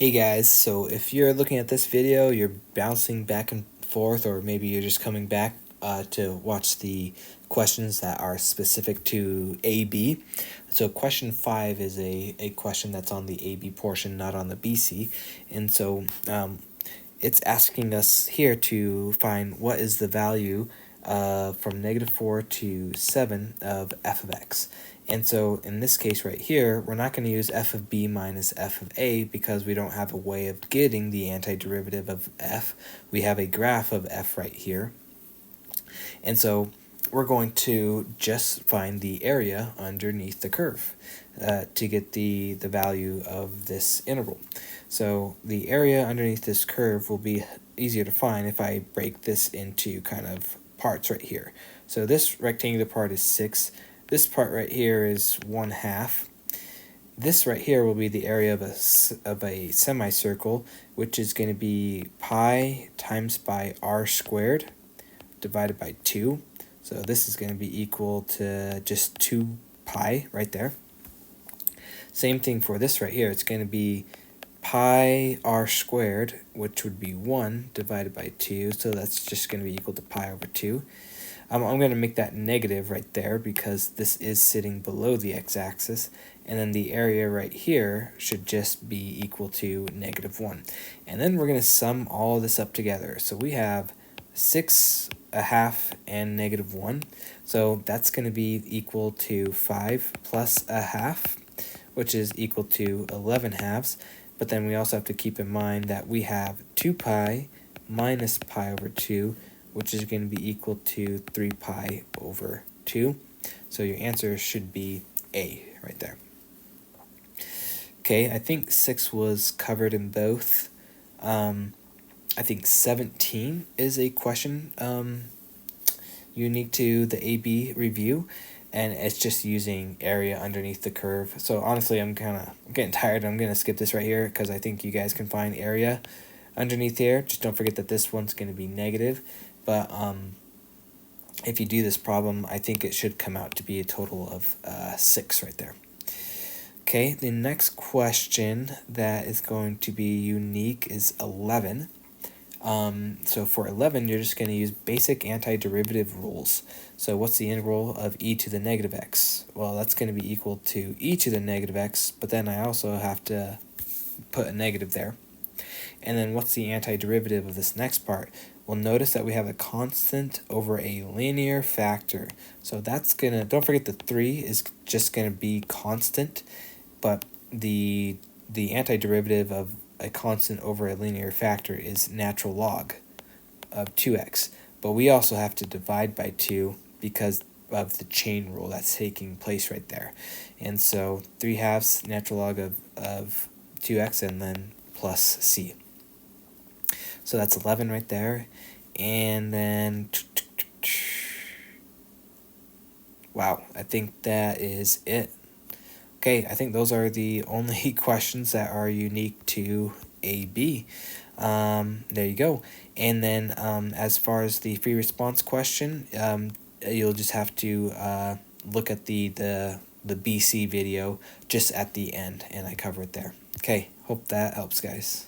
Hey guys, so if you're looking at this video, you're bouncing back and forth, or maybe you're just coming back to watch the questions that are specific to AB. So question 5 is a question that's on the AB portion, not on the BC. And so it's asking us here to find what is the value from -4 to 7 of f of x. And so in this case right here, we're not going to use f of b minus f of a because we don't have a way of getting the antiderivative of f. We have a graph of f right here. And so we're going to just find the area underneath the curve to get the value of this integral. So the area underneath this curve will be easier to find if I break this into kind of parts right here. So this rectangular part is 6. This part right here is 1/2. This right here will be the area of a semicircle, which is going to be pi times by r squared divided by 2. So this is going to be equal to just 2 pi right there. Same thing for this right here. It's going to be pi r squared, which would be 1 divided by 2. So that's just going to be equal to pi over 2. I'm going to make that negative right there because this is sitting below the x-axis. And then the area right here should just be equal to -1. And then we're going to sum all this up together. So we have 6/2 and -1. So that's going to be equal to 5 plus 1/2, which is equal to 11/2. But then we also have to keep in mind that we have 2 pi minus pi over 2, which is going to be equal to 3 pi over 2. So your answer should be A right there. Okay, I think 6 was covered in both. I think 17 is a question unique to the AB review, and it's just using area underneath the curve. So honestly, I'm getting tired. I'm going to skip this right here because I think you guys can find area underneath here. Just don't forget that this one's going to be negative. But if you do this problem, I think it should come out to be a total of 6 right there. Okay, the next question that is going to be unique is 11. So for 11, you're just going to use basic antiderivative rules. So what's the integral of e to the negative x? Well, that's going to be equal to e to the negative x, but then I also have to put a negative there. And then what's the antiderivative of this next part? Well, notice that we have a constant over a linear factor. So that's going to, don't forget the 3 is just going to be constant, but the antiderivative of a constant over a linear factor is natural log of 2x. But we also have to divide by 2 because of the chain rule that's taking place right there. And so 3/2 natural log of 2x and then plus c. So that's 11 right there. And then, wow, I think that is it. Okay, I think those are the only questions that are unique to AB. There you go. And then as far as the free response question, you'll just have to look at the BC video just at the end, and I cover it there. Okay, hope that helps, guys.